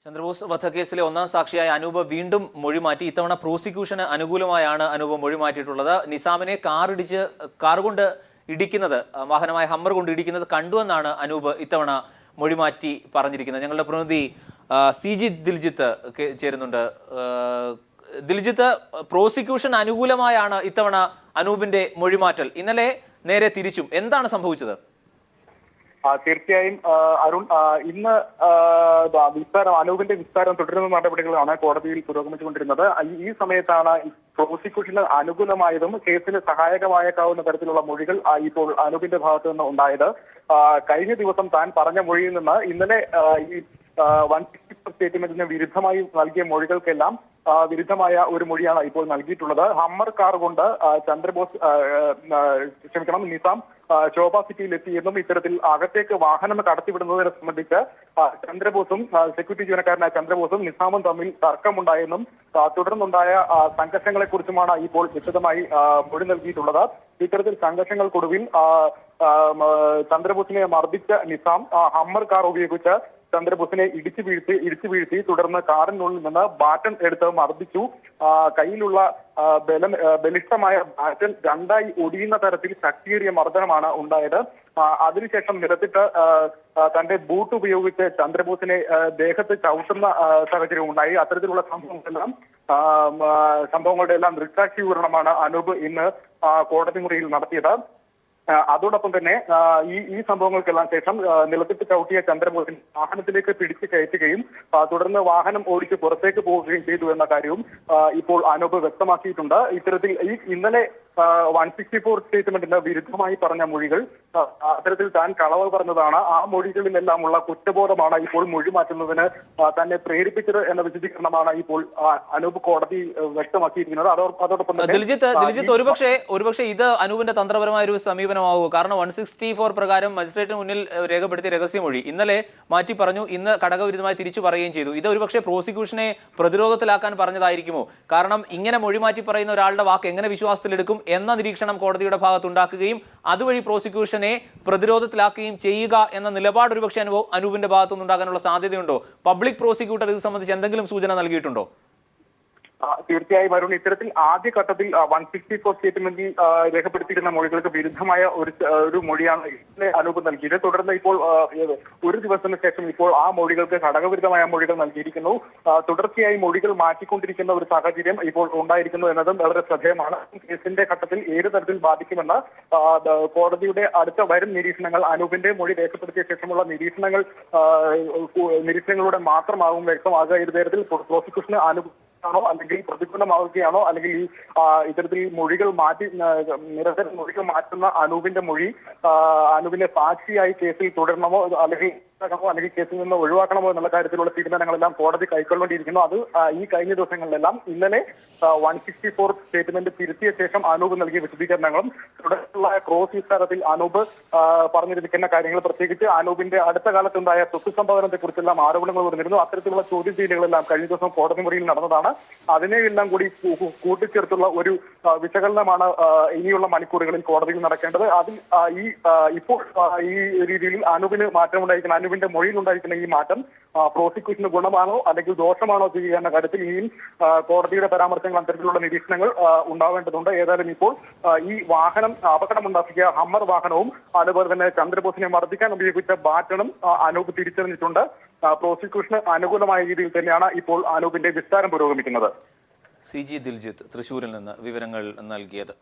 ചന്ദ്രബോസ് വധക്കേസിലെ ഒന്നാം സാക്ഷിയായ അനൂപ് വീണ്ടും മൊഴിമാറ്റി. ഇത്തവണ പ്രോസിക്യൂഷന് അനുകൂലമായാണ് അനൂപ് മൊഴിമാറ്റിയിട്ടുള്ളത്. നിസാമിനെ കാറുകൊണ്ട് ഇടിക്കുന്നത്, വാഹനമായ ഹമ്മർ കൊണ്ട് ഇടിക്കുന്നത് കണ്ടുവെന്നാണ് അനൂപ് ഇത്തവണ മൊഴിമാറ്റി പറഞ്ഞിരിക്കുന്നത്. ഞങ്ങളുടെ പ്രതിനിധി CG ദിൽജിത്ത് ചേരുന്നുണ്ട്. ദിൽജിത്ത്, പ്രോസിക്യൂഷൻ അനുകൂലമായാണ് ഇത്തവണ അനൂപിന്റെ മൊഴിമാറ്റൽ. ഇന്നലെ നേരെ തിരിച്ചും. എന്താണ് സംഭവിച്ചത്? തീർച്ചയായും അരുൺ, ഇന്ന് അനൂപിന്റെ വിസ്താരം തുടരുന്ന നടപടികളാണ് കോടതിയിൽ പുരോഗമിച്ചുകൊണ്ടിരുന്നത്. ഈ സമയത്താണ് പ്രോസിക്യൂഷന് അനുകൂലമായതും കേസിന് സഹായകമായേക്കാവുന്ന തരത്തിലുള്ള മൊഴികൾ ഇപ്പോൾ അനൂപിന്റെ ഭാഗത്തു നിന്ന് ഉണ്ടായത്. കഴിഞ്ഞ ദിവസം താൻ പറഞ്ഞ മൊഴിയിൽ നിന്ന് ഇന്നലെ ഈ 160 സ്റ്റേറ്റ്മെന്റിന് വിരുദ്ധമായി നൽകിയ മൊഴികൾക്കെല്ലാം വിരുദ്ധമായ ഒരു മൊഴിയാണ് ഇപ്പോൾ നൽകിയിട്ടുള്ളത്. ഹമ്മർ കാർ കൊണ്ട് നിസാം ശോഭ സിറ്റിയിൽ എത്തിയെന്നും ഇത്തരത്തിൽ അകത്തേക്ക് വാഹനം കടത്തിവിടുന്നതിനെ സംബന്ധിച്ച് ചന്ദ്രബോസും സെക്യൂരിറ്റി ജീവനക്കാരനായ ചന്ദ്രബോസും നിസാമും തമ്മിൽ തർക്കമുണ്ടായെന്നും തുടർന്നുണ്ടായ സംഘർഷങ്ങളെ കുറിച്ചുമാണ് ഇപ്പോൾ വിശദമായി മൊഴി നൽകിയിട്ടുള്ളത്. ഇത്തരത്തിൽ സംഘർഷങ്ങൾക്കൊടുവിൽ ചന്ദ്രബോസിനെ മർദ്ദിച്ച നിസാം ഹമ്മർ കാർ ഉപയോഗിച്ച് ചന്ദ്രബോസിനെ ഇടിച്ചു വീഴ്ത്തി തുടർന്ന് കാറിനുള്ളിൽ നിന്ന് ബാറ്റൺ എടുത്ത് മർദ്ദിച്ചു. കയ്യിലുള്ള ബലിഷ്ഠമായ ബാറ്റൺ രണ്ടായി ഒടിയുന്ന തരത്തിൽ ശക്തിയേറിയ മർദ്ദനമാണ് ഉണ്ടായത്. അതിനുശേഷം നിലത്തിട്ട് തന്റെ ബൂട്ട് ഉപയോഗിച്ച് ചന്ദ്രബോസിനെ ദേഹത്ത് ചവിട്ടുന്ന സാഹചര്യം ഉണ്ടായി. അത്തരത്തിലുള്ള സംഭവങ്ങളുടെ എല്ലാം ദൃക്സാക്ഷി വിവരണമാണ് അനൂപ് ഇന്ന് കോടതി മുറിയിൽ നടത്തിയത്. അതോടൊപ്പം തന്നെ ഈ സംഭവങ്ങൾക്കെല്ലാം ശേഷം നിലത്തിട്ട് ചവിട്ടിയ ചന്ദ്രബോസിനെ വാഹനത്തിലേക്ക് പിടിച്ചു കയറ്റുകയും തുടർന്ന് വാഹനം ഓടിച്ച് പുറത്തേക്ക് പോവുകയും ചെയ്തു എന്ന കാര്യവും ഇപ്പോൾ അനൂപ് വ്യക്തമാക്കിയിട്ടുണ്ട്. ഇത്തരത്തിൽ ഇന്നലെ 164 സ്റ്റേറ്റ്മെന്റിന് വിരുദ്ധമായി പറഞ്ഞ മൊഴികൾ അത്തരത്തിൽ താൻ കളവ് പറഞ്ഞതാണ്. ആ മൊഴികളിലെല്ലാമുള്ള കുറ്റബോധമാണ് ഇപ്പോൾ മൊഴി മാറ്റുന്നതിന് തന്നെ പ്രേരിപ്പിച്ചത് എന്ന വിശദീകരണമാണ് ഇപ്പോൾ അനൂപ് കോടതി വ്യക്തമാക്കിയിരിക്കുന്നത്. അതോടൊപ്പം ദിൽജിത്ത്, ഒരുപക്ഷെ ഇത് അനൂപിന്റെ തന്ത്രപരമായ ഒരു സമീപനമാവുക. കാരണം 164 പ്രകാരം മജിസ്ട്രേറ്റിന് മുന്നിൽ രേഖപ്പെടുത്തിയ രഹസ്യമൊഴി ഇന്നലെ മാറ്റി പറഞ്ഞു, ഇന്ന് ഘടകവിരുദ്ധമായി തിരിച്ചു പറയുകയും ചെയ്തു. ഇത് ഒരുപക്ഷെ പ്രോസിക്യൂഷനെ പ്രതിരോധത്തിലാക്കാൻ പറഞ്ഞതായിരിക്കുമോ? കാരണം ഇങ്ങനെ മൊഴി മാറ്റി പറയുന്ന ഒരാളുടെ വാക്ക് എങ്ങനെ വിശ്വാസത്തിലെടുക്കും എന്ന നിരീക്ഷണം കോടതിയുടെ ഭാഗത്തുണ്ടാക്കുകയും അതുവഴി പ്രോസിക്യൂഷനെ പ്രതിരോധത്തിലാക്കുകയും ചെയ്യുക എന്ന നിലപാട് ഒരുപക്ഷെ അനൂപിന്റെ ഭാഗത്തുനിന്നുണ്ടാകാനുള്ള സാധ്യതയുണ്ടോ? പബ്ലിക് പ്രോസിക്യൂട്ടർ ഇത് സംബന്ധിച്ച് എന്തെങ്കിലും സൂചന നൽകിയിട്ടുണ്ടോ? തീർച്ചയായും അരുൺ, ഇത്തരത്തിൽ ആദ്യഘട്ടത്തിൽ 164 സ്റ്റേറ്റ്മെന്റിൽ രേഖപ്പെടുത്തിയിരുന്ന മൊഴികൾക്ക് വിരുദ്ധമായ ഒരു മൊഴിയാണ് ഇന്നലെ അനൂപ് നൽകിയത്. തുടർന്ന് ഇപ്പോൾ ഒരു ദിവസത്തിന് ശേഷം ഇപ്പോൾ ആ മൊഴികൾക്ക് ഘടകവിരുദ്ധമായ മൊഴികൾ നൽകിയിരിക്കുന്നു. തുടർച്ചയായി മൊഴികൾ മാറ്റിക്കൊണ്ടിരിക്കുന്ന ഒരു സാഹചര്യം ഇപ്പോൾ ഉണ്ടായിരിക്കുന്നു എന്നതും വളരെ ശ്രദ്ധേയമാണ്. കേസിന്റെ ഘട്ടത്തിൽ ഏത് തരത്തിൽ ബാധിക്കുമെന്ന് കോടതിയുടെ അടുത്ത വരും നിരീക്ഷണങ്ങൾ, അനൂപിന്റെ മൊഴി രേഖപ്പെടുത്തിയ ശേഷമുള്ള നിരീക്ഷണങ്ങളുടെ മാത്രമാകും വ്യക്തമാകുക. ഇത് തരത്തിൽ പ്രോസിക്യൂഷന് ആണോ അല്ലെങ്കിൽ പ്രതികൂലമാവുകയാണോ അല്ലെങ്കിൽ ഇത്തരത്തിൽ മൊഴികൾ നിരന്തരം മൊഴികൾ മാറ്റുന്ന അനൂപിന്റെ സാക്ഷിയായി കേസിൽ തുടരണമോ അല്ലെങ്കിൽ കേസിൽ നിന്ന് ഒഴിവാക്കണമോ എന്നുള്ള കാര്യത്തിലുള്ള തീരുമാനങ്ങളെല്ലാം കോടതി കൈക്കൊള്ളേണ്ടിയിരിക്കുന്നു. അത് ഈ കഴിഞ്ഞ ദിവസങ്ങളിലെല്ലാം ഇന്നലെ 164 സ്റ്റേറ്റ്മെന്റ് തിരുത്തിയ ശേഷം അനൂപ് നൽകിയ വിശദീകരണങ്ങളും തുടർന്നുള്ള ക്രോസ് വിസ്താരത്തിൽ അനൂപ് പറഞ്ഞിരിക്കുന്ന കാര്യങ്ങൾ, പ്രത്യേകിച്ച് അനൂപിന്റെ അടുത്ത കാലത്തുണ്ടായ സ്വത്ത് സമ്പാദനത്തെ കുറിച്ചെല്ലാം ആരോപണങ്ങൾ വന്നിരുന്നു. അത്തരത്തിലുള്ള ചോദ്യം ചെയ്യലുകളെല്ലാം കഴിഞ്ഞ ദിവസം കോടതി മുറിയിൽ നടന്നതാണ്. അതിനെയെല്ലാം കൂടി കൂട്ടിച്ചേർത്തുള്ള ഒരു വിശകലനമാണ് ഇനിയുള്ള മണിക്കൂറുകളിൽ കോടതിയിൽ നടക്കേണ്ടത്. അതിൽ ഇപ്പോൾ ഈ രീതിയിൽ അനൂപിന് മാറ്റമുണ്ടായിരിക്കുന്ന, അനൂപിന്റെ മൊഴിയിൽ ഉണ്ടായിരിക്കുന്ന ഈ മാറ്റം പ്രോസിക്യൂഷന് ഗുണമാണോ അല്ലെങ്കിൽ ദോഷമാണോ ചെയ്യുക എന്ന കാര്യത്തിൽ ഇനിയും കോടതിയുടെ പരാമർശങ്ങൾ, അത്തരത്തിലുള്ള നിരീക്ഷണങ്ങൾ ഉണ്ടാവേണ്ടതുണ്ട്. ഏതായാലും ഇപ്പോൾ ഈ വാഹനം അപകടമുണ്ടാക്കിയ ഹമ്മർ വാഹനവും അതുപോലെ തന്നെ ചന്ദ്രബോസിനെ മർദ്ദിക്കാൻ ഉപയോഗിച്ച ബാറ്റണും അനൂപ് തിരിച്ചറിഞ്ഞിട്ടുണ്ട്. പ്രോസിക്യൂഷന് അനുകൂലമായ രീതിയിൽ തന്നെയാണ് ഇപ്പോൾ അനൂപിന്റെ വിസ്താരം പുരോഗമിക്കുന്നത്. CG ദിൽജിത്ത് തൃശ്ശൂരിൽ നിന്ന് വിവരങ്ങൾ നൽകിയത്.